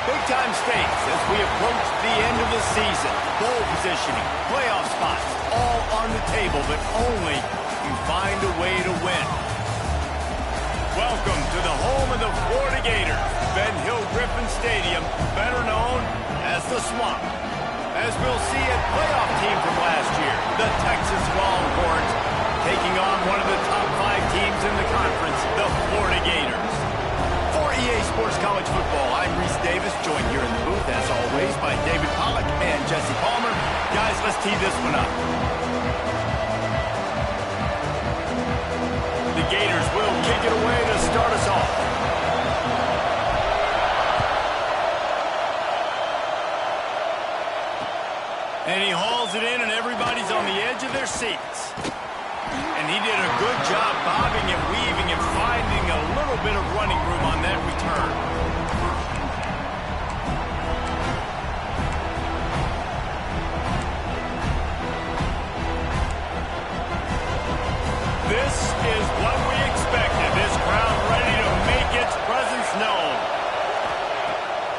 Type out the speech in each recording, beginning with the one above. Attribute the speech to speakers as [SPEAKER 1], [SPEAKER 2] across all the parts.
[SPEAKER 1] Big-time stakes as we approach the end of the season. Bowl positioning, playoff spots, all on the table, but only if you find a way to win. Welcome to the home of the Florida Gators, Ben Hill Griffin Stadium, better known as the Swamp. As we'll see a playoff team from last year, the Texas Longhorns, taking on one of the top 5 teams in the conference, the Florida Gators. For EA Sports College Football, I'm Reese Davis, joined here in the booth, as always, by David Pollack and Jesse Palmer. Guys, let's tee this one up. The Gators will kick it away to start us off. And he hauls it in, and everybody's on the edge of their seats. And he did a good job bobbing and weaving and finding a little bit of running room on that return. This is what we expected. This crowd ready to make its presence known.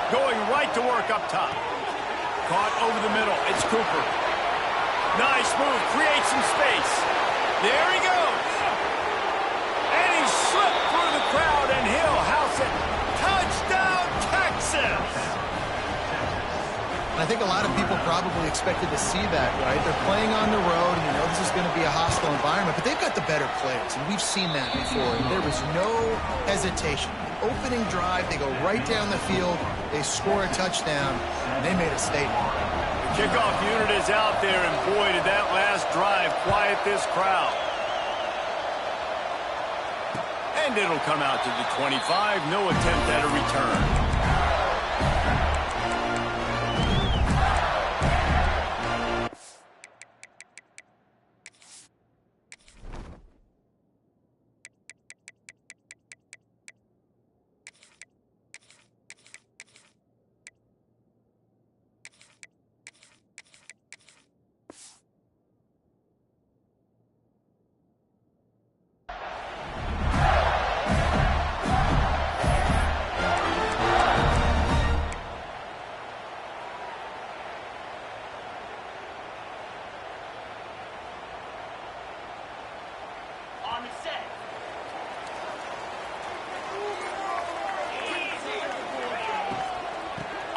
[SPEAKER 1] Going right to work up top. Caught over the middle. It's Cooper. Nice move. Creates some space. There he goes. And he slipped through the crowd, and he'll house it. Touchdown, Texas!
[SPEAKER 2] I think a lot of people probably expected to see that, right? They're playing on the road, and you know this is going to be a hostile environment, but they've got the better players, and we've seen that before. And there was no hesitation. Opening drive, they go right down the field, they score a touchdown, and they made a statement.
[SPEAKER 1] The kickoff unit is out there, and boy, did that last drive quiet this crowd. And it'll come out to the 25, no attempt at a return.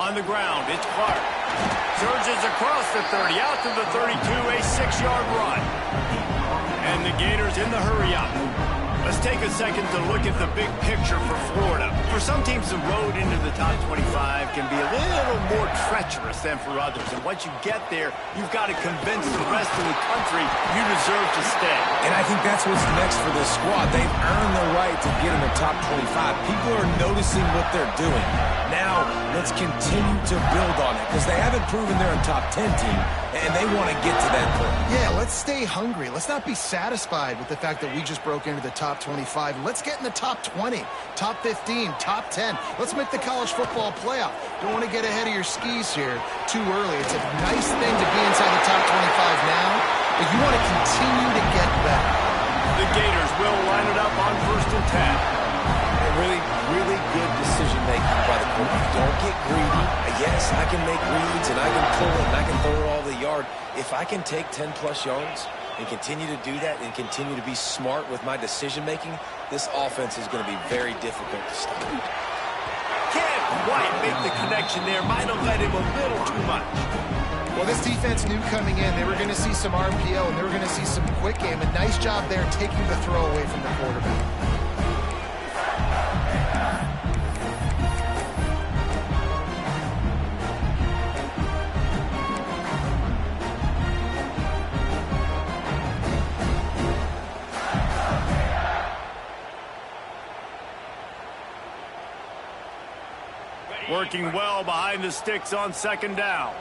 [SPEAKER 1] On the ground, it's Clark. Surges across the 30, out to the 32, a 6-yard run. And the Gators in the hurry-up. Let's take a second to look at the big picture for Florida. For some teams, the road into the top 25 can be a little more treacherous than for others. And once you get there, you've got to convince the rest of the country you deserve to stay.
[SPEAKER 3] And I think that's what's next for this squad. They've earned the right to get in the top 25. People are noticing what they're doing. Now, let's continue to build on it because they haven't proven they're a top 10 team, and they want to get to that point.
[SPEAKER 2] Yeah, let's stay hungry. Let's not be satisfied with the fact that we just broke into the top 25. Let's get in the top 20, top 15, top 10. Let's make the college football playoff. Don't want to get ahead of your skis here too early. It's a nice thing to be inside the top 25 now, but you want to continue to get better.
[SPEAKER 1] The Gators will line it up on 1st and 10.
[SPEAKER 3] Really good decision-making by the quarterback. Don't get greedy. Yes, I can make reads, and I can pull it, and I can throw it all the yard. If I can take 10-plus yards and continue to do that and continue to be smart with my decision-making, this offense is going to be very difficult to stop.
[SPEAKER 1] Can't quite make the connection there. Might have led him a little too much.
[SPEAKER 2] Well, this defense knew coming in they were going to see some RPO, and they were going to see some quick game. A nice job there taking the throw away from the quarterback.
[SPEAKER 1] Working well behind the sticks on 2nd down.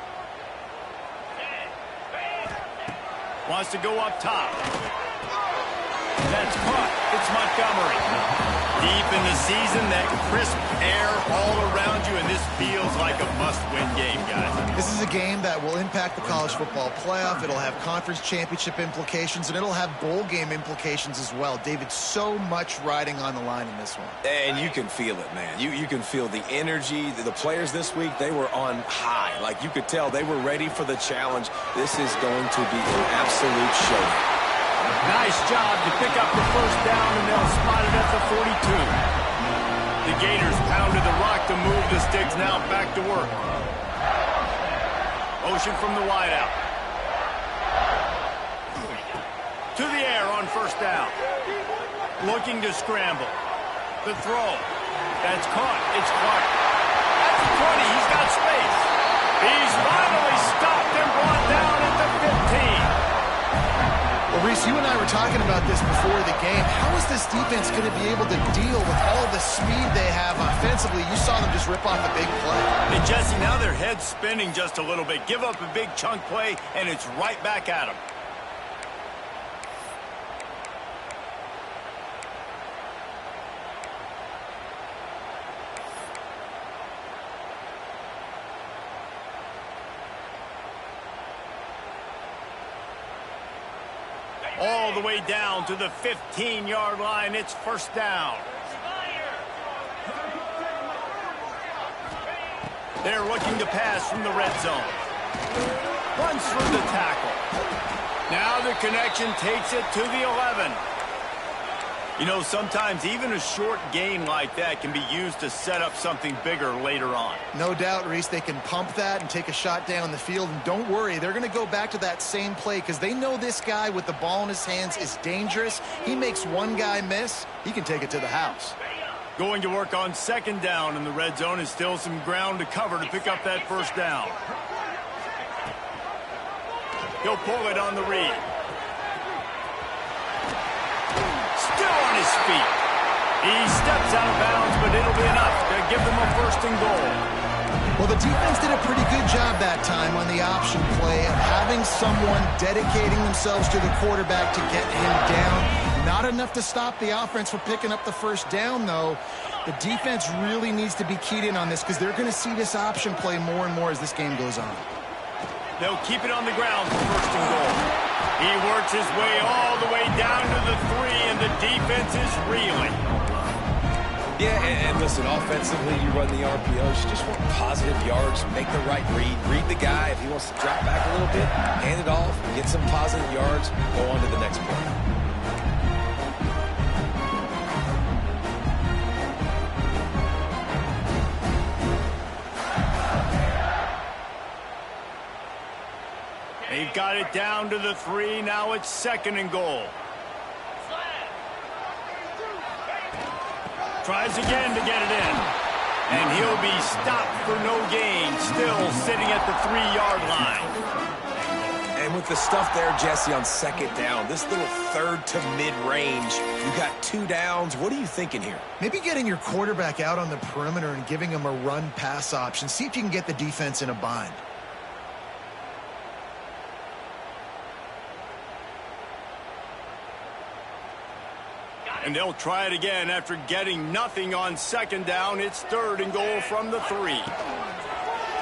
[SPEAKER 1] Wants to go up top. That's caught. It's Montgomery. Deep in the season, that crisp air all around you, and this feels like a must-win game, guys.
[SPEAKER 2] This is a game that will impact the college football playoff. It'll have conference championship implications, and it'll have bowl game implications as well. David, so much riding on the line in this one.
[SPEAKER 3] And you can feel it, man. You can feel the energy. The players this week, they were on high. Like, you could tell they were ready for the challenge. This is going to be an absolute showdown.
[SPEAKER 1] Nice job to pick up the first down, and they'll spot it at the 42. The Gators pounded the rock to move the sticks. Now back to work. Motion from the wideout. To the air on first down. Looking to scramble. The throw. That's caught. It's Clark. At the 20, he's got space. He's finally stopped and brought down at the 15.
[SPEAKER 2] Well, Reese, you and I were talking about this before the game. How is this defense going to be able to deal with all the speed they have offensively? You saw them just rip off a big play.
[SPEAKER 1] And Jesse, now their head's spinning just a little bit. Give up a big chunk play, and it's right back at them. All the way down to the 15-yard line. It's first down. They're looking to pass from the red zone. Runs through the tackle. Now the connection takes it to the 11. You know, sometimes even a short gain like that can be used to set up something bigger later on.
[SPEAKER 2] No doubt, Reese, they can pump that and take a shot down the field. And don't worry, they're going to go back to that same play because they know this guy with the ball in his hands is dangerous. He makes one guy miss, he can take it to the house.
[SPEAKER 1] Going to work on second down in the red zone is still some ground to cover to pick up that first down. He'll pull it on the read. Still on his feet. He steps out of bounds, but it'll be enough to give them a first and goal.
[SPEAKER 2] Well, the defense did a pretty good job that time on the option play of having someone dedicating themselves to the quarterback to get him down. Not enough to stop the offense from picking up the first down, though. The defense really needs to be keyed in on this because they're going to see this option play more and more as this game goes on.
[SPEAKER 1] They'll keep it on the ground for first and goal. He works his way all the way down to the 3, and the defense is reeling.
[SPEAKER 3] Yeah, and listen, offensively, you run the RPOs. You just want positive yards, make the right read. Read the guy. If he wants to drop back a little bit, hand it off, get some positive yards, go on to the next play.
[SPEAKER 1] They've got it down to the 3. Now it's second and goal. Tries again to get it in. And he'll be stopped for no gain. Still sitting at the 3-yard line.
[SPEAKER 3] And with the stuff there, Jesse, on second down, this little third to mid-range, you got 2 downs. What are you thinking here?
[SPEAKER 2] Maybe getting your quarterback out on the perimeter and giving him a run-pass option. See if you can get the defense in a bind.
[SPEAKER 1] And they'll try it again after getting nothing on second down. It's third and goal from the 3.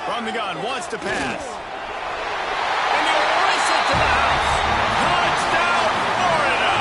[SPEAKER 1] From the gun, wants to pass. And he'll race it to the house. Touchdown, Florida!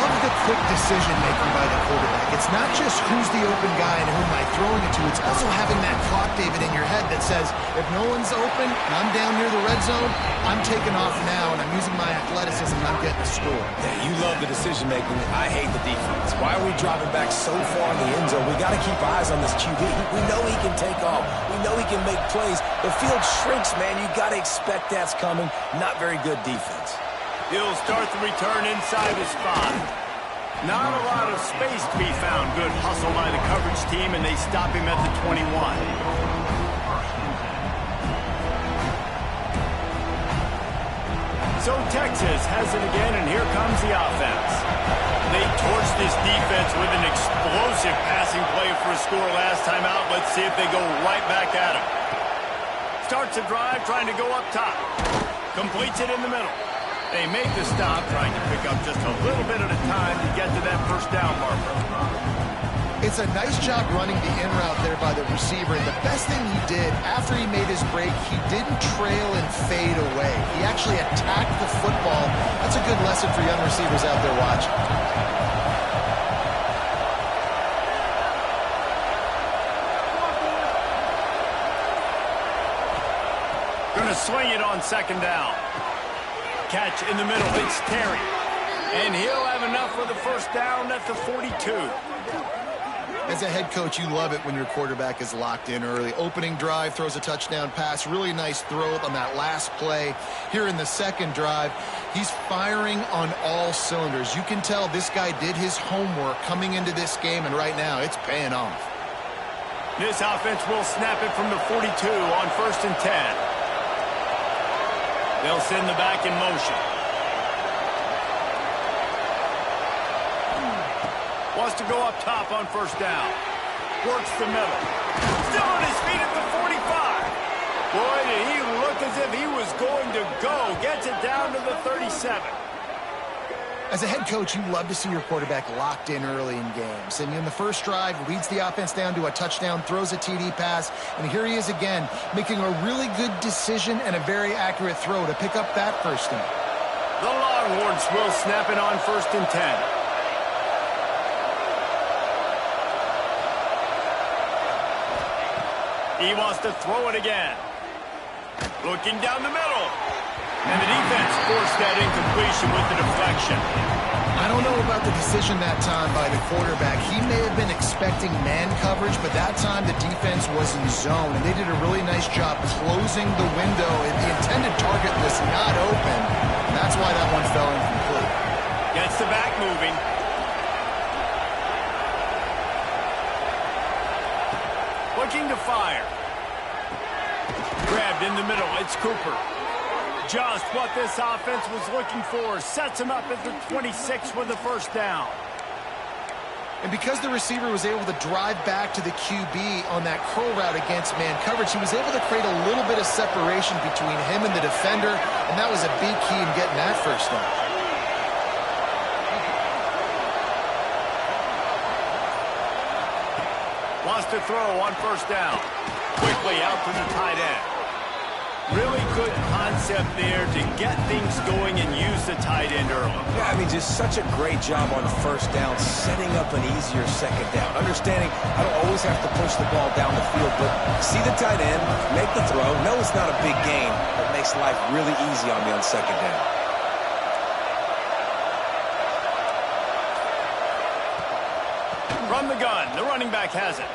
[SPEAKER 2] Love the quick decision-making by the quarterback. It's not just who's the open guy and who am I throwing it to. It's also having that clock, David, in your head that says, if no one's open and I'm down near the red zone, I'm taking off now, and I'm using my athleticism, and I'm getting a score.
[SPEAKER 3] Yeah, you love the decision-making. I hate the defense. Why are we dropping back so far in the end zone? We got to keep eyes on this QB. We know he can take off. We know he can make plays. The field shrinks, man. You got to expect that's coming. Not very good defense.
[SPEAKER 1] He'll start the return inside his 5. Not a lot of space to be found. Good hustle by the coverage team, and they stop him at the 21. So Texas has it again, and here comes the offense. They torched this defense with an explosive passing play for a score last time out. Let's see if they go right back at him. Starts a drive trying to go up top. Completes it in the middle. They made the stop, trying to pick up just a little bit at a time to get to that first down marker.
[SPEAKER 2] It's a nice job running the in route there by the receiver. And the best thing he did after he made his break, he didn't trail and fade away. He actually attacked the football. That's a good lesson for young receivers out there watching.
[SPEAKER 1] Going to swing it on second down. Catch in the middle. It's Terry. And he'll have enough for the first down at the 42.
[SPEAKER 2] As a head coach, you love it when your quarterback is locked in early. Opening drive, throws a touchdown pass. Really nice throw on that last play. Here in the second drive, he's firing on all cylinders. You can tell this guy did his homework coming into this game, and right now it's paying off.
[SPEAKER 1] This offense will snap it from the 42 on 1st and 10. They'll send the back in motion. Wants to go up top on first down. Works the middle. Still on his feet at the 45. Boy, did he look as if he was going to go. Gets it down to the 37.
[SPEAKER 2] As a head coach, you love to see your quarterback locked in early in games. And in the first drive, leads the offense down to a touchdown, throws a TD pass, and here he is again, making a really good decision and a very accurate throw to pick up that first down.
[SPEAKER 1] The Longhorns will snap it on 1st and 10. He wants to throw it again. Looking down the middle. And the defense forced that incompletion with the deflection.
[SPEAKER 2] I don't know about the decision that time by the quarterback. He may have been expecting man coverage, but that time the defense was in zone, and they did a really nice job closing the window. And the intended target was not open. And that's why that one fell incomplete.
[SPEAKER 1] Gets the back moving. Looking to fire. Grabbed in the middle. It's Cooper. Just what this offense was looking for. Sets him up at the 26 with the first down.
[SPEAKER 2] And because the receiver was able to drive back to the QB on that curl route against man coverage, he was able to create a little bit of separation between him and the defender, and that was a big key in getting that first down.
[SPEAKER 1] Wants to throw on first down. Quickly out to the tight end. Really good concept there to get things going and use the tight end early.
[SPEAKER 3] Yeah, I mean, just such a great job on first down, setting up an easier second down. Understanding I don't always have to push the ball down the field, but see the tight end, make the throw. No, it's not a big gain, but makes life really easy on me on second down.
[SPEAKER 1] From the gun, the running back has it.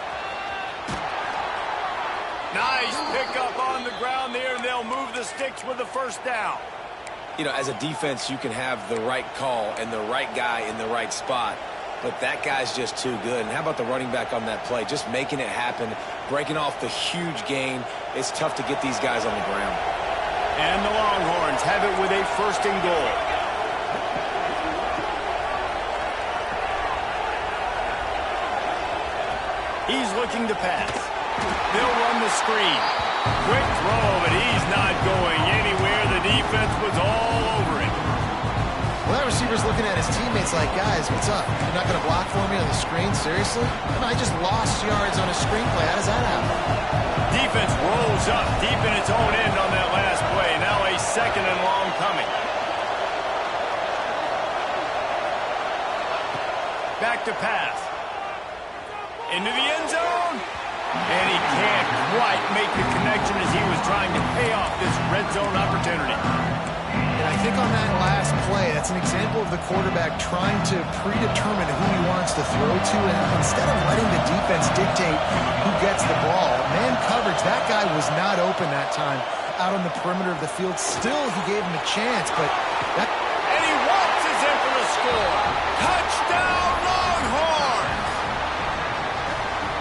[SPEAKER 1] Nice pickup on the ground there, and they'll move the sticks with the first down.
[SPEAKER 3] You know, as a defense, you can have the right call and the right guy in the right spot, but that guy's just too good. And how about the running back on that play? Just making it happen, breaking off the huge gain. It's tough to get these guys on the ground.
[SPEAKER 1] And the Longhorns have it with a first and goal. He's looking to pass. They'll run the screen. Quick throw, but he's not going anywhere. The defense was all over it.
[SPEAKER 2] Well, that receiver's looking at his teammates like, guys, what's up? You're not going to block for me on the screen? Seriously? I just lost yards on a screen play. How does that happen?
[SPEAKER 1] Defense rolls up deep in its own end on that last play. Now a second and long coming. Back to pass. Into the end zone. And he can't quite make the connection as he was trying to pay off this red zone opportunity.
[SPEAKER 2] And I think on that last play, that's an example of the quarterback trying to predetermine who he wants to throw to, and instead of letting the defense dictate who gets the ball, man coverage, that guy was not open that time out on the perimeter of the field. Still, he gave him a chance, but that...
[SPEAKER 1] And he waltzes in for the score. Touchdown, Longhorns!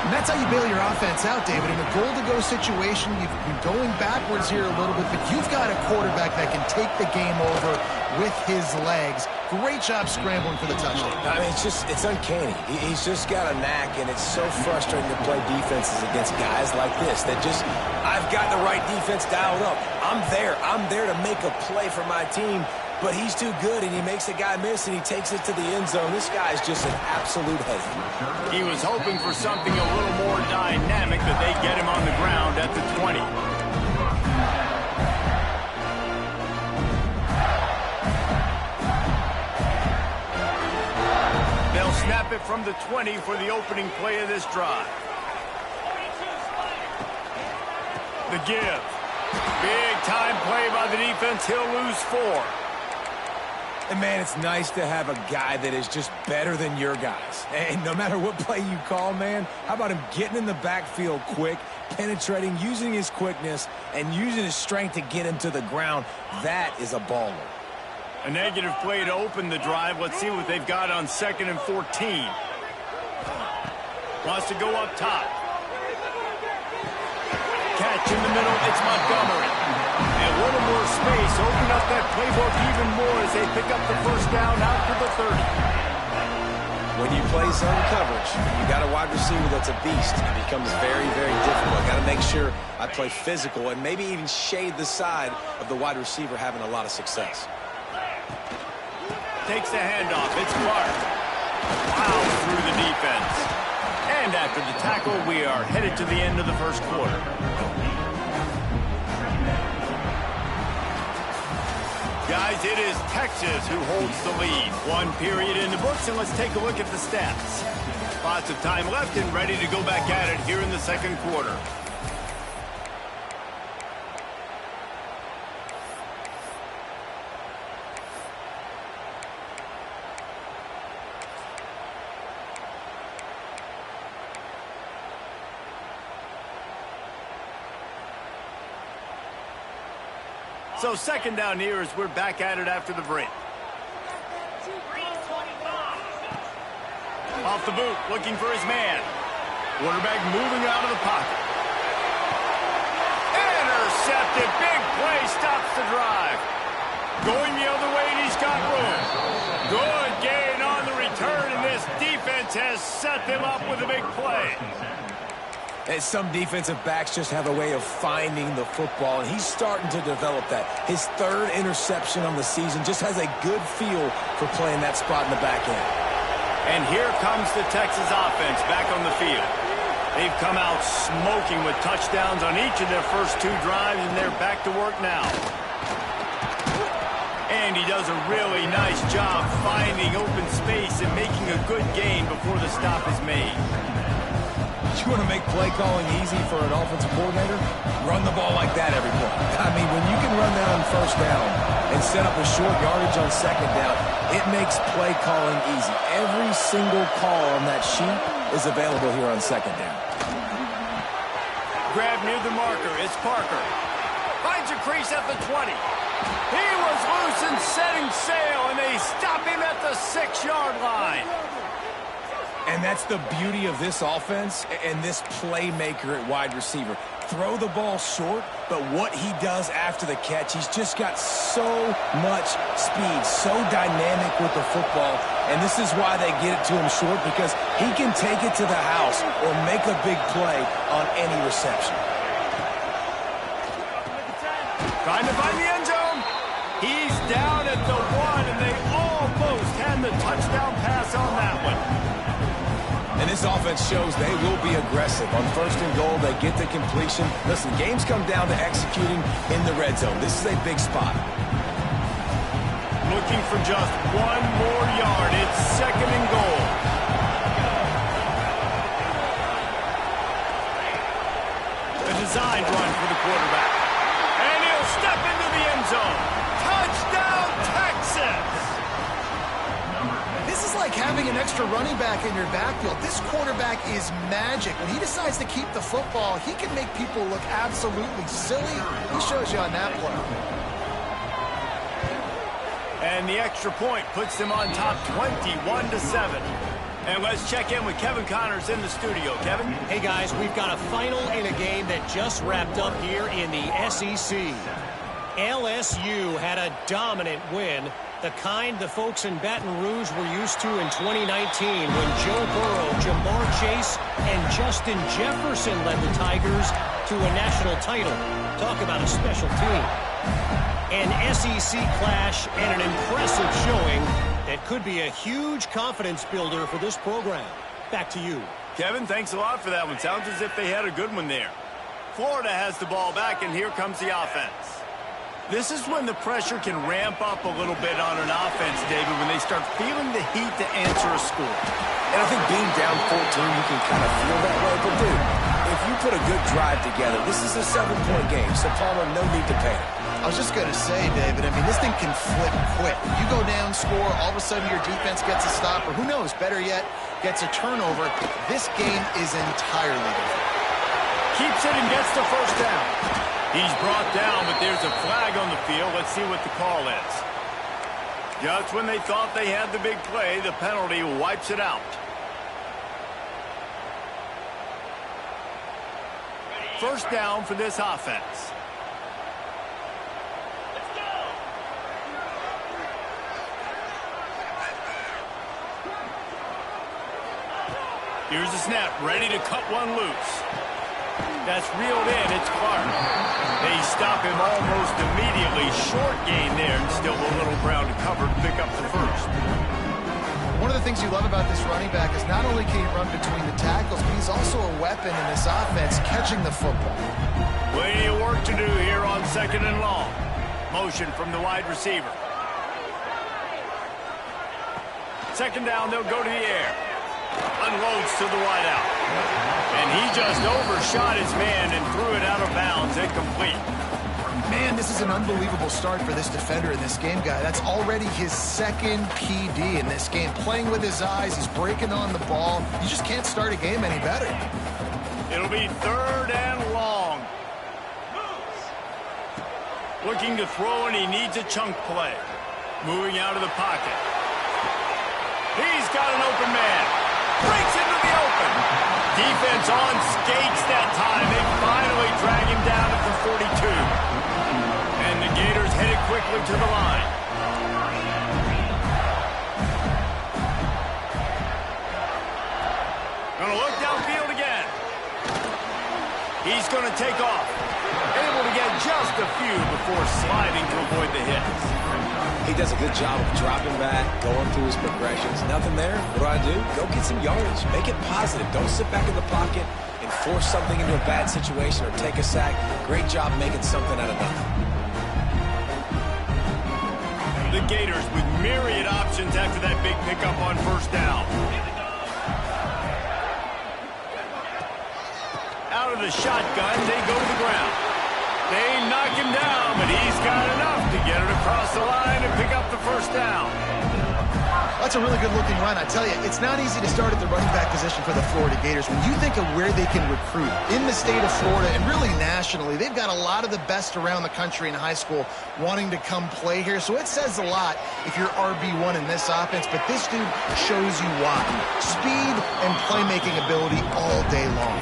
[SPEAKER 2] And that's how you bail your offense out, David. In a goal-to-go situation, you've been going backwards here a little bit, but you've got a quarterback that can take the game over with his legs. Great job scrambling for the touchdown.
[SPEAKER 3] I mean, it's uncanny. He's just got a knack, and it's so frustrating to play defenses against guys like this that just, I've got the right defense dialed up. I'm there to make a play for my team, but he's too good, and he makes the guy miss, and he takes it to the end zone. This guy is just an absolute headache.
[SPEAKER 1] He was hoping for something a little more dynamic, but they get him on the ground at the 20. They'll snap it from the 20 for the opening play of this drive. The give. Big time play by the defense. He'll lose 4.
[SPEAKER 3] And, man, it's nice to have a guy that is just better than your guys. And no matter what play you call, man, how about him getting in the backfield quick, penetrating, using his quickness, and using his strength to get him to the ground? That is a baller.
[SPEAKER 1] A negative play to open the drive. Let's see what they've got on 2nd and 14. Wants to go up top. Catch in the middle. It's Montgomery. And a little more space. Open up that playbook even more as they pick up the first down out to the 30.
[SPEAKER 3] When you play zone coverage, you got a wide receiver that's a beast. It becomes very, very difficult. Got to make sure I play physical and maybe even shade the side of the wide receiver having a lot of success.
[SPEAKER 1] Takes the handoff. It's Clark. Plows through the defense. And after the tackle, we are headed to the end of the first quarter. Guys, it is Texas who holds the lead. 1 period in the books, and let's take a look at the stats. Lots of time left and ready to go back at it here in the second quarter. So second down here as we're back at it after the break. Off the boot, looking for his man. Quarterback moving out of the pocket. Intercepted. Big play stops the drive. Going the other way, and he's got room. Good gain on the return, and this defense has set them up with a big play.
[SPEAKER 3] And some defensive backs just have a way of finding the football, and he's starting to develop that. His 3rd interception on the season, just has a good feel for playing that spot in the back end.
[SPEAKER 1] And here comes the Texas offense back on the field. They've come out smoking with touchdowns on each of their first 2 drives, and they're back to work now. And he does a really nice job finding open space and making a good gain before the stop is made.
[SPEAKER 3] You want to make play calling easy for an offensive coordinator? Run the ball like that every play. I mean, when you can run that on first down and set up a short yardage on second down, it makes play calling easy. Every single call on that sheet is available here on second down.
[SPEAKER 1] Grab near the marker. It's Parker. Finds a crease at the 20. He was loose and setting sail, and they stop him at the 6-yard line.
[SPEAKER 3] And that's the beauty of this offense and this playmaker at wide receiver. Throw the ball short, but what he does after the catch, he's just got so much speed, so dynamic with the football. And this is why they get it to him short, because he can take it to the house or make a big play on any reception.
[SPEAKER 1] Trying to find the end zone. He's down at the 1, and they almost had the touchdown pass on that one.
[SPEAKER 3] And this offense shows they will be aggressive. On 1st and goal, they get the completion. Listen, games come down to executing in the red zone. This is a big spot.
[SPEAKER 1] Looking for just 1 more yard. It's 2nd and goal. A designed run for the quarterback. And he'll step into the end zone. Touchdown, Texas!
[SPEAKER 2] This is like having an extra running back in your backfield. This quarterback is magic. When he decides to keep the football, he can make people look absolutely silly. He shows you on that play.
[SPEAKER 1] And the extra point puts them on top 21-7. And let's check in with Kevin Connors in the studio. Kevin?
[SPEAKER 4] Hey, guys, we've got a final in a game that just wrapped up here in the SEC. LSU had a dominant win, the kind the folks in Baton Rouge were used to in 2019 when Joe Burrow, Jamar Chase, and Justin Jefferson led the Tigers to a national title. Talk about a special team. An SEC clash and an impressive showing that could be a huge confidence builder for this program. Back to you.
[SPEAKER 1] Kevin, thanks a lot for that one. Sounds as if they had a good one there. Florida has the ball back, and here comes the offense. This is when the pressure can ramp up a little bit on an offense, David, when they start feeling the heat to answer a score.
[SPEAKER 3] And I think being down 14, you can kind of feel that way. But, dude, if you put a good drive together, this is a 7-point game, so Palmer, no need to panic.
[SPEAKER 2] I was just going to say, David, I mean, this thing can flip quick. You go down, score, all of a sudden your defense gets a stop, or who knows, better yet, gets a turnover. This game is entirely different.
[SPEAKER 1] Keeps it and gets the first down. He's brought down, but there's a flag on the field. Let's see what the call is. Just when they thought they had the big play, the penalty wipes it out. First down for this offense. Here's the snap, ready to cut one loose. That's reeled in, it's Clark. They stop him almost immediately. Short gain there, and still a little ground to cover to pick up the first.
[SPEAKER 2] One of the things you love about this running back is not only can he run between the tackles, but he's also a weapon in this offense, catching the football.
[SPEAKER 1] Plenty of work to do here on 2nd and long. Motion from the wide receiver. 2nd down, they'll go to the air. Unloads to the wideout. And he just overshot his man and threw it out of bounds, incomplete.
[SPEAKER 2] Man, this is an unbelievable start for this defender in this game, guy. That's already his 2nd PD in this game. Playing with his eyes, he's breaking on the ball. You just can't start a game any better.
[SPEAKER 1] It'll be 3rd and long. Looking to throw, and he needs a chunk play. Moving out of the pocket. He's got an open man. Breaks into the open. Defense on skates that time. They finally drag him down at the 42. And the Gators headed quickly to the line. Gonna look downfield again. He's gonna take off. Able to get just a few before sliding to avoid the hits.
[SPEAKER 3] He does a good job of dropping back, going through his progressions. Nothing there. What do? Go get some yardage. Make it positive. Don't sit back in the pocket and force something into a bad situation or take a sack. Great job making something out of nothing.
[SPEAKER 1] The Gators with myriad options after that big pickup on 1st down. Out of the shotgun, they go to the ground. They knock him down, but he's got enough to get it across the line and pick up the 1st down.
[SPEAKER 2] That's a really good-looking run. I tell you, it's not easy to start at the running back position for the Florida Gators. When you think of where they can recruit in the state of Florida and really nationally, they've got a lot of the best around the country in high school wanting to come play here. So it says a lot if you're RB1 in this offense, but this dude shows you why. Speed and playmaking ability all day long.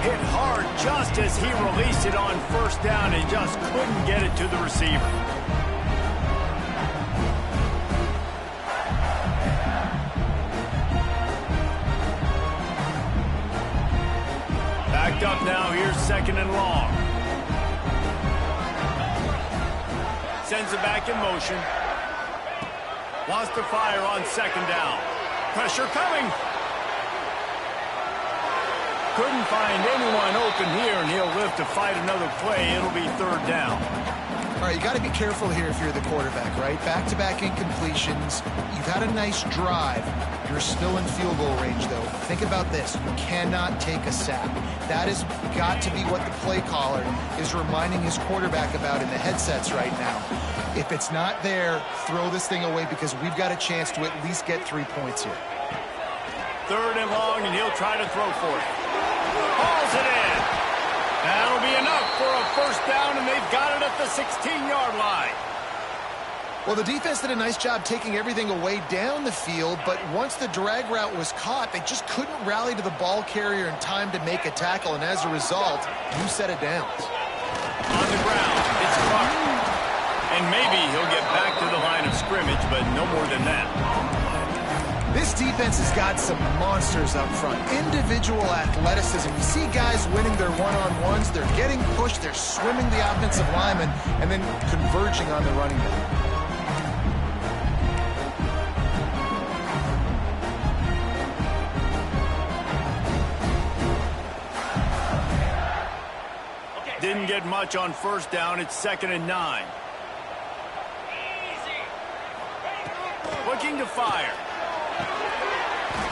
[SPEAKER 1] Hit hard just as he released it on 1st down and just couldn't get it to the receiver. Backed up now, here's 2nd and long. Sends it back in motion. Wants to fire on 2nd down. Pressure coming. Couldn't find anyone open here, and he'll live to fight another play. It'll be 3rd down.
[SPEAKER 2] All right, you got to be careful here if you're the quarterback, right? Back-to-back incompletions. You've had a nice drive. You're still in field goal range, though. Think about this. You cannot take a sack. That has got to be what the play caller is reminding his quarterback about in the headsets right now. If it's not there, throw this thing away because we've got a chance to at least get 3 points here.
[SPEAKER 1] 3rd and long, and he'll try to throw for it. Hauls it in. That'll be enough for a 1st down, and they've got it at the 16-yard line.
[SPEAKER 2] Well, the defense did a nice job taking everything away down the field, but once the drag route was caught, they just couldn't rally to the ball carrier in time to make a tackle, and as a result, new set of downs.
[SPEAKER 1] On the ground, it's Clark. And maybe he'll get back to the line of scrimmage, but no more than that.
[SPEAKER 2] This defense has got some monsters up front. Individual athleticism. You see guys winning their one-on-ones. They're getting pushed. They're swimming the offensive lineman and then converging on the running back.
[SPEAKER 1] Didn't get much on first down. It's 2nd and 9. Looking to fire.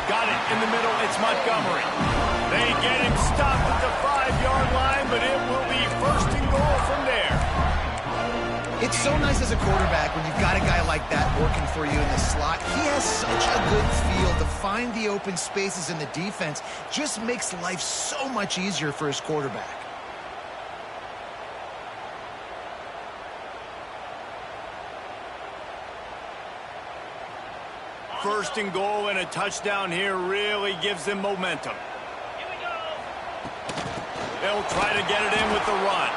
[SPEAKER 1] Got it in the middle. It's Montgomery. They get him stopped at the 5-yard line, but it will be 1st and goal from there.
[SPEAKER 2] It's so nice as a quarterback when you've got a guy like that working for you in the slot. He has such a good feel to find the open spaces in the defense. Just makes life so much easier for his quarterback.
[SPEAKER 1] 1st and goal and a touchdown here really gives them momentum. They'll try to get it in with the run.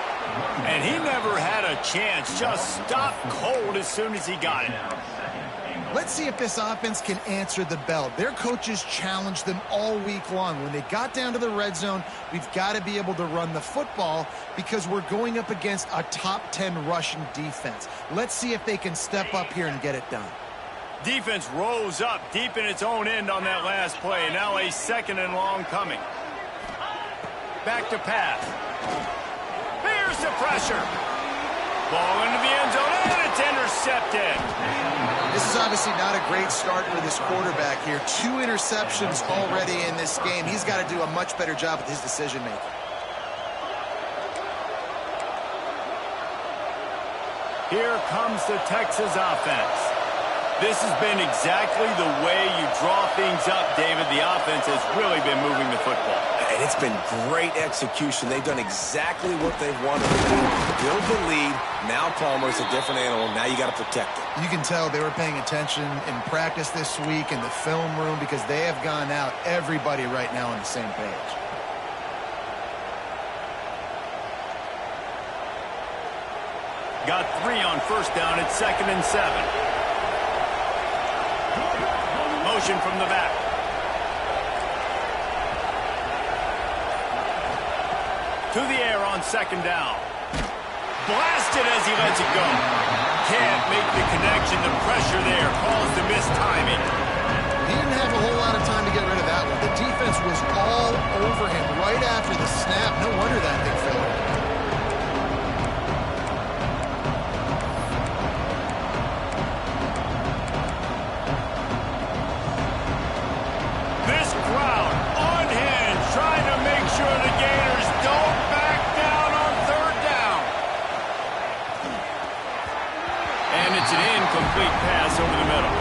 [SPEAKER 1] And he never had a chance. Just stopped cold as soon as he got it.
[SPEAKER 2] Let's see if this offense can answer the bell. Their coaches challenged them all week long. When they got down to the red zone, we've got to be able to run the football because we're going up against a top 10 rushing defense. Let's see if they can step up here and get it done.
[SPEAKER 1] Defense rose up deep in its own end on that last play. Now a 2nd and long coming. Back to pass. Here's the pressure. Ball into the end zone, and it's intercepted.
[SPEAKER 2] This is obviously not a great start for this quarterback here. 2 interceptions already in this game. He's got to do a much better job with his decision-making.
[SPEAKER 1] Here comes the Texas offense. This has been exactly the way you draw things up, David. The offense has really been moving the football.
[SPEAKER 3] And it's been great execution. They've done exactly what they've wanted to do. Build the lead. Now Palmer's a different animal. Now you got to protect it.
[SPEAKER 2] You can tell they were paying attention in practice this week in the film room because they have gone out everybody right now on the same page.
[SPEAKER 1] Got 3 on first down. It's 2nd and 7. Motion from the back. To the air on 2nd down. Blasted as he lets it go. Can't make the connection. The pressure there caused the missed timing.
[SPEAKER 2] He didn't have a whole lot of time to get rid of that one. The defense was all over him right after the snap. No wonder that thing fell.
[SPEAKER 1] Pass over the middle.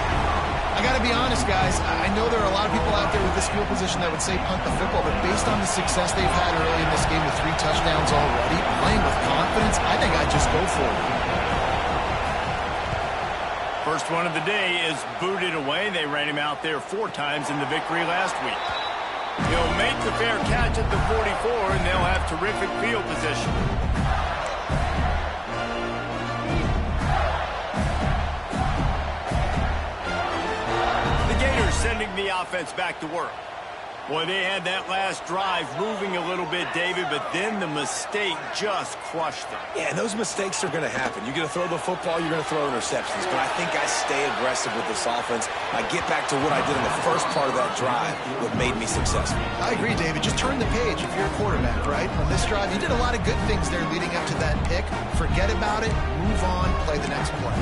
[SPEAKER 2] I got to be honest, guys. I know there are a lot of people out there with this field position that would say punt the football, but based on the success they've had early in this game with 3 touchdowns already, playing with confidence, I think I'd just go for it.
[SPEAKER 1] First one of the day is booted away. They ran him out there 4 times in the victory last week. He'll make the fair catch at the 44, and they'll have terrific field position. Sending the offense back to work. Boy, they had that last drive moving a little bit, David, but then the mistake just crushed them.
[SPEAKER 3] Yeah, and those mistakes are going to happen. You're going to throw the football, you're going to throw interceptions. But I think I stay aggressive with this offense. I get back to what I did in the first part of that drive, what made me successful.
[SPEAKER 2] I agree, David. Just turn the page if you're a quarterback, right? On this drive, you did a lot of good things there leading up to that pick. Forget about it, move on, play the next play.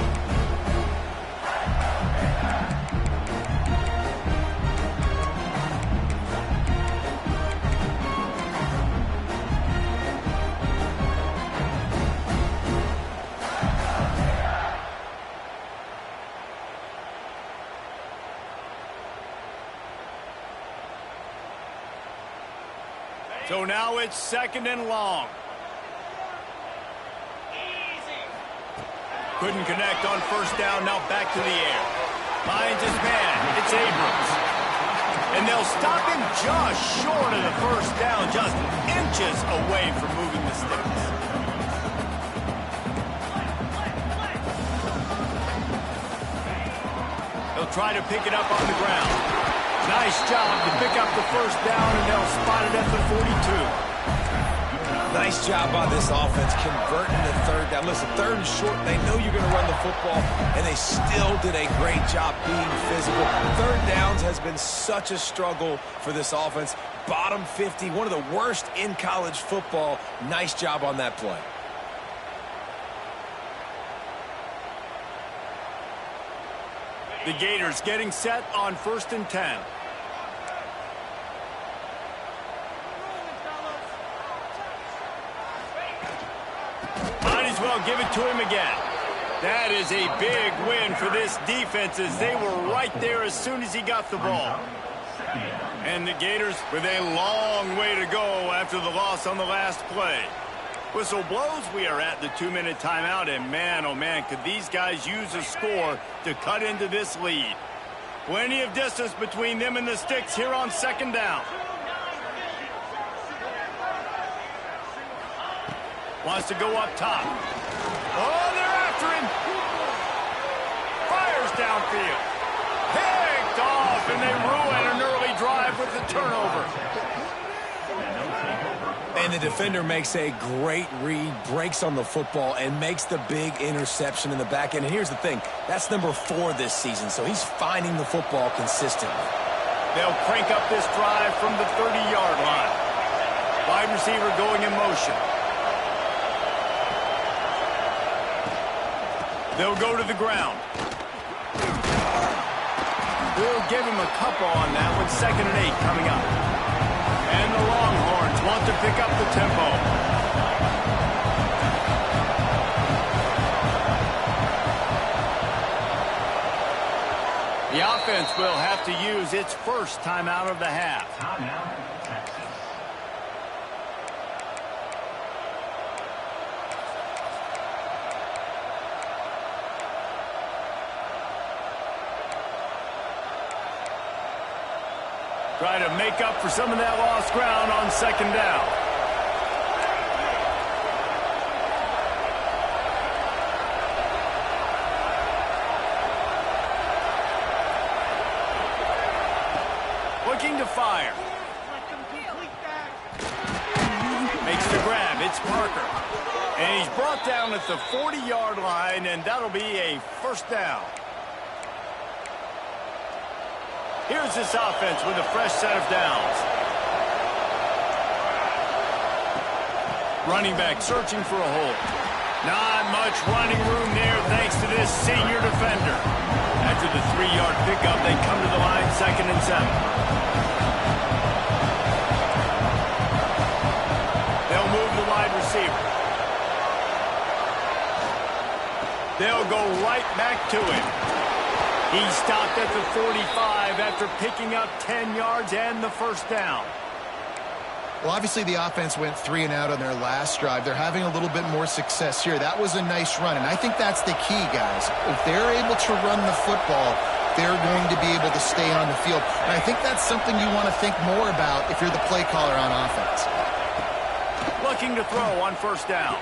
[SPEAKER 1] So now it's 2nd and long. Couldn't connect on first down. Now back to the air. Finds his man. It's Abrams. And they'll stop him just short of the first down, just inches away from moving the sticks. He'll They'll try to pick it up on the ground. Nice job to pick up the first down, and they'll spot it at the 42.
[SPEAKER 3] Nice job by this offense converting the third down. Listen, third and short, they know you're going to run the football, and they still did a great job being physical. Third downs has been such a struggle for this offense. Bottom 50, one of the worst in college football. Nice job on that play.
[SPEAKER 1] The Gators getting set on 1st and 10. Might as well give it to him again. That is a big win for this defense as they were right there as soon as he got the ball. And the Gators with a long way to go after the loss on the last play. Whistle blows, we are at the 2-minute timeout, and man, oh man, could these guys use a score to cut into this lead. Plenty of distance between them and the sticks here on 2nd down. Wants to go up top. Oh, they're after him. Fires downfield. Picked off, and they ruin an early drive with the turnover.
[SPEAKER 3] And the defender makes a great read, breaks on the football, and makes the big interception in the back end. And here's the thing, that's number 4 this season, so he's finding the football consistently.
[SPEAKER 1] They'll crank up this drive from the 30-yard line. Wide receiver going in motion. They'll go to the ground. We'll give him a couple on that one. 2nd and 8 coming up. And the Longhorns want to pick up the tempo. The offense will have to use its first timeout of the half. Try to make up for some of that lost ground on 2nd down. Looking to fire. Makes the grab. It's Parker. And he's brought down at the 40-yard line, and that'll be a 1st down. Here's this offense with a fresh set of downs. Running back searching for a hole. Not much running room there thanks to this senior defender. After the 3-yard pickup, they come to the line 2nd and 7. They'll move the wide receiver. They'll go right back to him. He stopped at the 45 after picking up 10 yards and the 1st down.
[SPEAKER 2] Well, obviously the offense went 3 and out on their last drive. They're having a little bit more success here. That was a nice run, and I think that's the key, guys. If they're able to run the football, they're going to be able to stay on the field. And I think that's something you want to think more about if you're the play caller on offense.
[SPEAKER 1] Looking to throw on 1st down.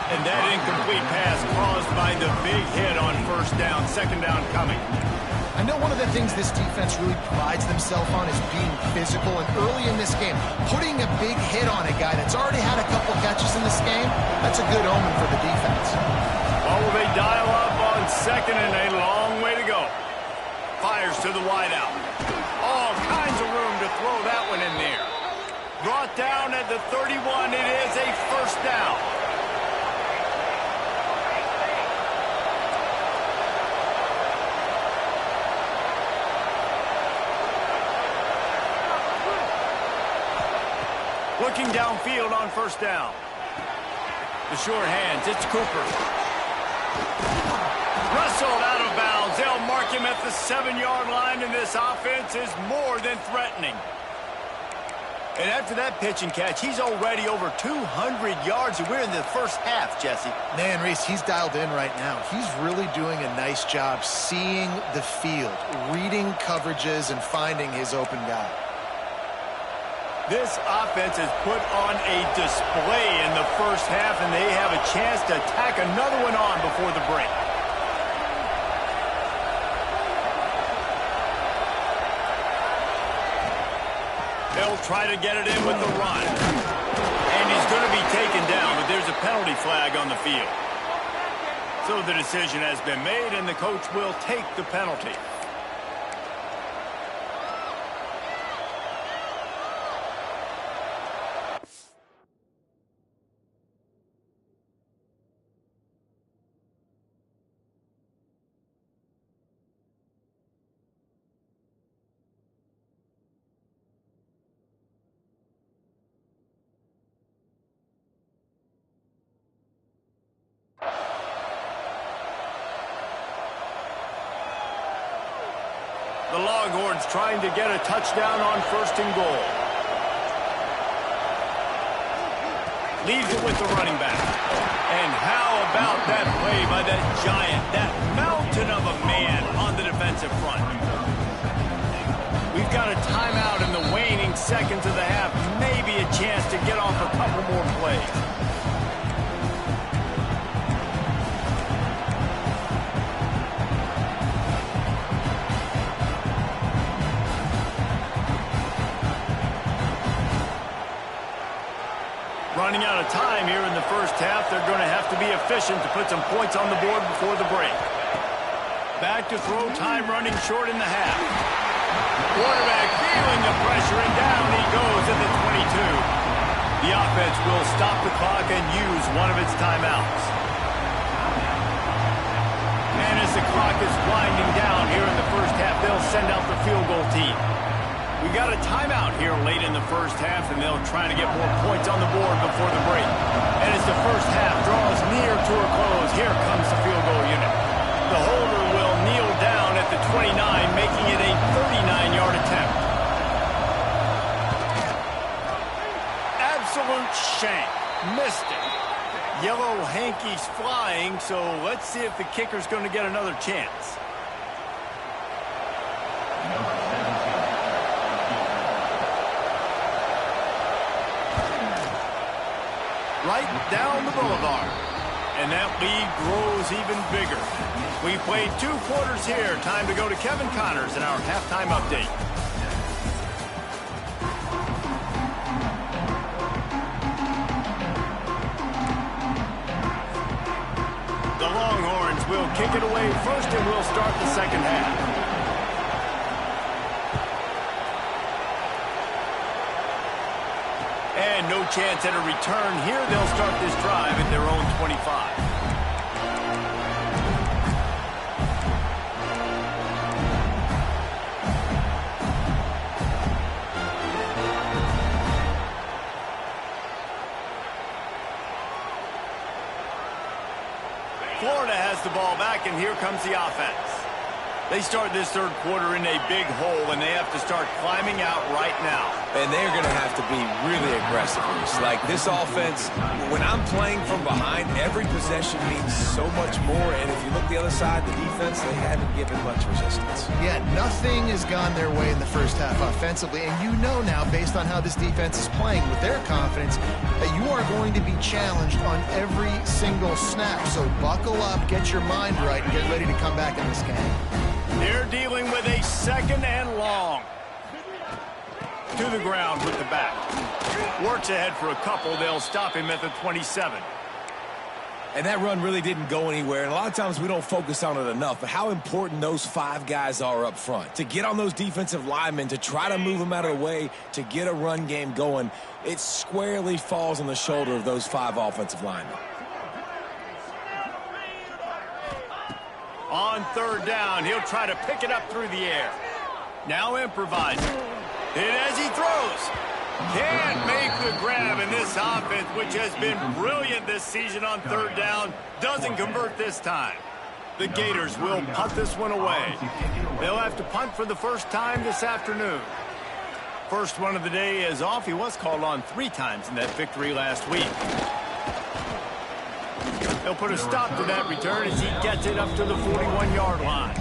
[SPEAKER 1] And that incomplete pass caused by the big hit on 1st down. 2nd down coming.
[SPEAKER 2] I know one of the things this defense really prides themselves on is being physical. And early in this game, putting a big hit on a guy that's already had a couple catches in this game, that's a good omen for the defense.
[SPEAKER 1] Well, will they dial up on 2nd and a long way to go. Fires to the wideout. All kinds of room to throw that one in there. Brought down at the 31. It is a 1st down. Looking downfield on 1st down. The short hands, it's Cooper. Wrestled out of bounds. They'll mark him at the 7-yard line, and this offense is more than threatening. And after that pitch and catch, he's already over 200 yards, and we're in the 1st half, Jesse.
[SPEAKER 2] Man, Reese, he's dialed in right now. He's really doing a nice job seeing the field, reading coverages, and finding his open guy.
[SPEAKER 1] This offense has put on a display in the 1st half, and they have a chance to tack another one on before the break. They'll try to get it in with the run. And he's going to be taken down, but there's a penalty flag on the field. So the decision has been made, and the coach will take the penalty. The Longhorns trying to get a touchdown on 1st and goal. Leaves it with the running back. And how about that play by that giant, that mountain of a man on the defensive front? We've got a timeout in the waning seconds of the half. Maybe a chance to get off a couple more plays. Running out of time here in the first half. They're going to have to be efficient to put some points on the board before the break. Back to throw, time running short in the half. Quarterback feeling the pressure, and down he goes at the 22. The offense will stop the clock and use one of its timeouts. And as the clock is winding down here in the first half, they'll send out the field goal team. We got a timeout here late in the first half, and they'll try to get more points on the board before the break. And as the first half draws near to a close, here comes the field goal unit. The holder will kneel down at the 29, making it a 39-yard attempt. Absolute shank. Missed it. Yellow hankies flying, so let's see if the kicker's going to get another chance. Right down the boulevard. And that lead grows even bigger. We've played 2 quarters here. Time to go to Kevin Connors in our halftime update. The Longhorns will kick it away first, and we'll start the second half. And no chance at a return here. They'll start this drive at their own 25. Florida has the ball back, and here comes the offense. They start this third quarter in a big hole, and they have to start climbing out right now.
[SPEAKER 3] And they're going to have to be really aggressive. Like this offense, when I'm playing from behind, every possession means so much more. And if you look the other side, the defense, they haven't given much resistance.
[SPEAKER 2] Yeah, nothing has gone their way in the first half offensively. And you know now, based on how this defense is playing with their confidence, that you are going to be challenged on every single snap. So buckle up, get your mind right, and get ready to come back in this game.
[SPEAKER 1] They're dealing with a 2nd and long. To the ground with the back. Works ahead for a couple. They'll stop him at the 27.
[SPEAKER 3] And that run really didn't go anywhere. And a lot of times we don't focus on it enough. But how important those 5 guys are up front. To get on those defensive linemen, to try to move them out of the way, to get a run game going, it squarely falls on the shoulder of those 5 offensive linemen.
[SPEAKER 1] On 3rd down, he'll try to pick it up through the air. Now improvising. And as he throws, can't make the grab, in this offense, which has been brilliant this season on 3rd down, doesn't convert this time. The Gators will punt this one away. They'll have to punt for the first time this afternoon. First one of the day is off. He was called on 3 times in that victory last week. They'll put a stop to that return as he gets it up to the 41-yard line.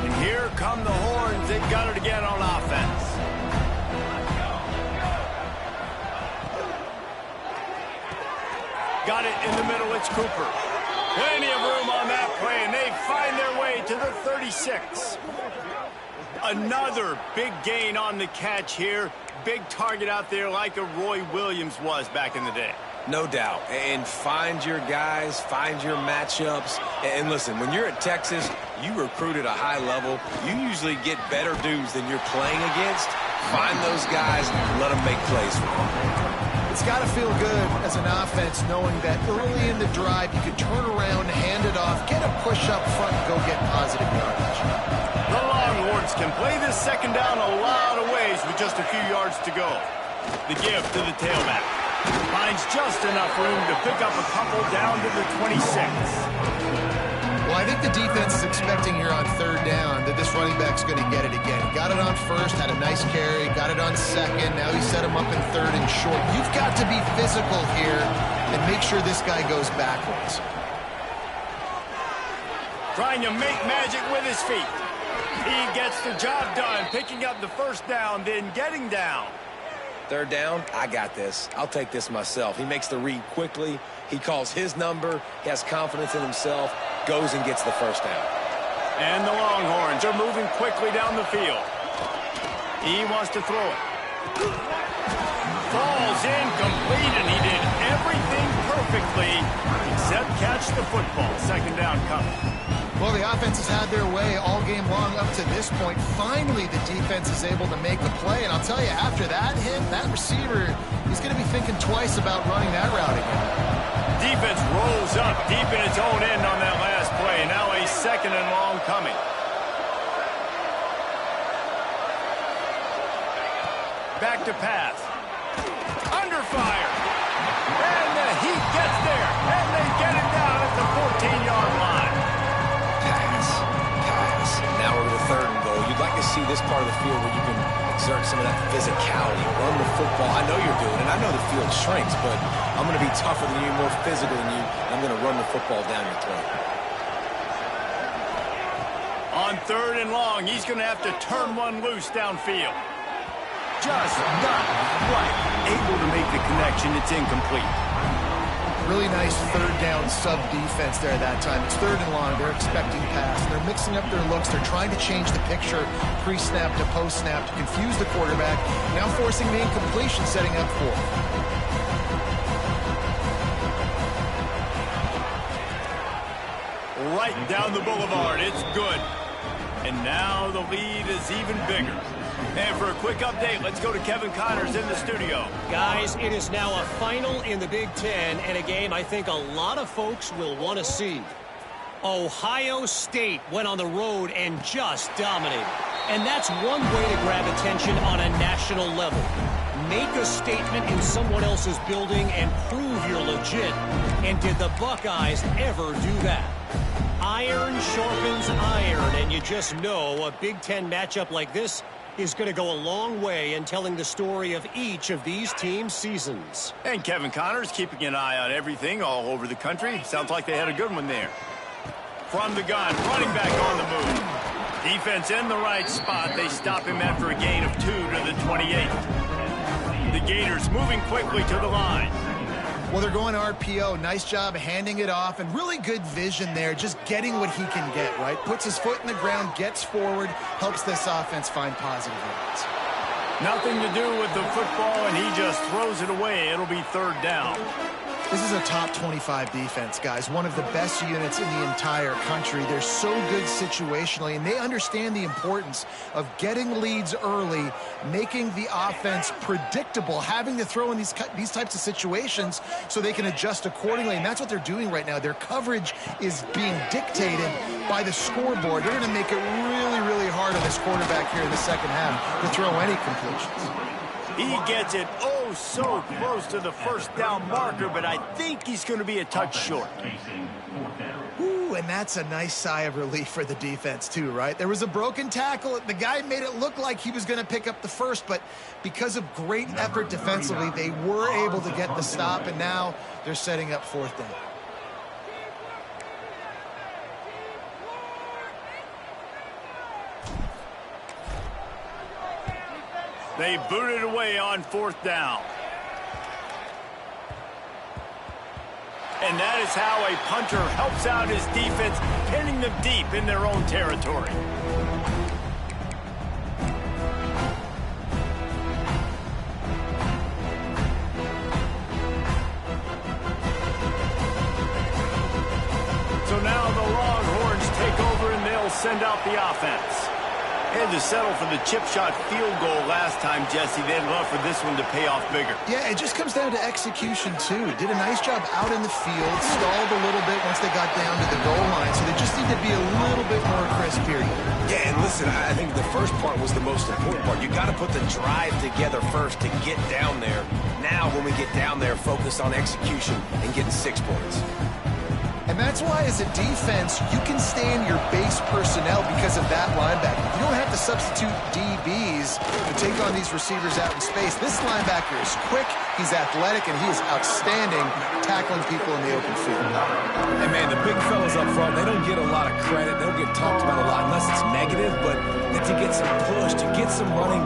[SPEAKER 1] And here come the Horns. They've got it again on offense. Got it in the middle. It's Cooper. Plenty of room on that play, and they find their way to the 36. Another big gain on the catch here. Big target out there like a Roy Williams was back in the day.
[SPEAKER 3] No doubt. And find your guys, find your matchups. And listen, when you're at Texas, you recruit at a high level. You usually get better dudes than you're playing against. Find those guys and let them make plays for you.
[SPEAKER 2] It's got to feel good as an offense knowing that early in the drive you could turn around, hand it off, get a push up front, and go get positive yardage.
[SPEAKER 1] The Longhorns can play this second down a lot of ways with just a few yards to go. The give to the tailback. Finds just enough room to pick up a couple down to the 26.
[SPEAKER 2] Well, I think the defense is expecting here on third down that this running back's going to get it again. Got it on first, had a nice carry, got it on second. Now he set him up in third and short. You've got to be physical here and make sure this guy goes backwards.
[SPEAKER 1] Trying to make magic with his feet. He gets the job done, picking up the first down, then getting down.
[SPEAKER 3] Third down, I got this. I'll take this myself. He makes the read quickly. He calls his number. He has confidence in himself. Goes and gets the first down.
[SPEAKER 1] And the Longhorns are moving quickly down the field. He wants to throw it. Falls incomplete, and he did everything perfectly except catch the football. Second down coming.
[SPEAKER 2] Well, the offense has had their way all game long up to this point. Finally, the defense is able to make the play. And I'll tell you, after that hit, that receiver, he's going to be thinking twice about running that route again.
[SPEAKER 1] Defense rolls up deep in its own end on that last play. Now a second and long coming. Back to pass. Under fire. And the Heat gets there. And they get it down at the 14-yard line.
[SPEAKER 3] Now we're to the third and goal. You'd like to see this part of the field where you can exert some of that physicality, run the football. I know you're doing it. I know the field shrinks, but I'm going to be tougher than you, more physical than you. I'm going to run the football down your throat.
[SPEAKER 1] On third and long, he's going to have to turn one loose downfield. Just not quite able to make the connection. It's incomplete.
[SPEAKER 2] Really nice third down sub defense there that time. It's third and long. They're expecting pass. They're mixing up their looks. They're trying to change the picture pre-snap to post-snap to confuse the quarterback. Now forcing the incompletion, setting up fourth.
[SPEAKER 1] Right down the boulevard. It's good. And now the lead is even bigger. And for a quick update, let's go to Kevin Connors in the studio.
[SPEAKER 4] Guys, it is now a final in the Big Ten, and a game I think a lot of folks will want to see. Ohio State went on the road and just dominated. And that's one way to grab attention on a national level. Make a statement in someone else's building and prove you're legit. And did the Buckeyes ever do that? Iron sharpens iron, and you just know a Big Ten matchup like this is going to go a long way in telling the story of each of these teams' seasons.
[SPEAKER 1] And Kevin Connors keeping an eye on everything all over the country. Sounds like they had a good one there. From the gun, running back on the move. Defense in the right spot. They stop him after a gain of 2 to the 28. The Gators moving quickly to the line.
[SPEAKER 2] Well, they're going RPO. Nice job handing it off, and really good vision there, just getting what he can get, right? Puts his foot in the ground, gets forward, helps this offense find positive yards.
[SPEAKER 1] Nothing to do with the football, and he just throws it away. It'll be third down.
[SPEAKER 2] This is a top 25 defense, guys. One of the best units in the entire country. They're so good situationally, and they understand the importance of getting leads early, making the offense predictable, having to throw in these types of situations so they can adjust accordingly, and that's what they're doing right now. Their coverage is being dictated by the scoreboard. They're going to make it really, really hard on this quarterback here in the second half to throw any completions.
[SPEAKER 1] He gets it so close to the first down marker, but I think he's going to be a touch short.
[SPEAKER 2] Ooh, and that's a nice sigh of relief for the defense too, right? There was a broken tackle. The guy made it look like he was going to pick up the first, but because of great effort defensively, they were able to get the stop, and now they're setting up fourth down.
[SPEAKER 1] They boot it away on fourth down. And that is how a punter helps out his defense, pinning them deep in their own territory. send out the offense. Had to settle for the chip shot field goal last time, Jesse. They'd love for this one to pay off bigger.
[SPEAKER 2] Yeah, it just comes down to execution, too. Did a nice job out in the field, stalled a little bit once they got down to the goal line, so they just need to be a little bit more crisp here.
[SPEAKER 3] Yeah, and listen, I think the first part was the most important part. You got to put the drive together first to get down there. Now, when we get down there, focus on execution and getting 6 points.
[SPEAKER 2] And that's why, as a defense, you can stay in your base personnel because of that linebacker. You don't have to substitute DBs to take on these receivers out in space. This linebacker is quick, he's athletic, and he is outstanding tackling people in the open field.
[SPEAKER 3] And, man, the big fellas up front, they don't get a lot of credit. They don't get talked about a lot unless it's negative, but to get some push, to get some running.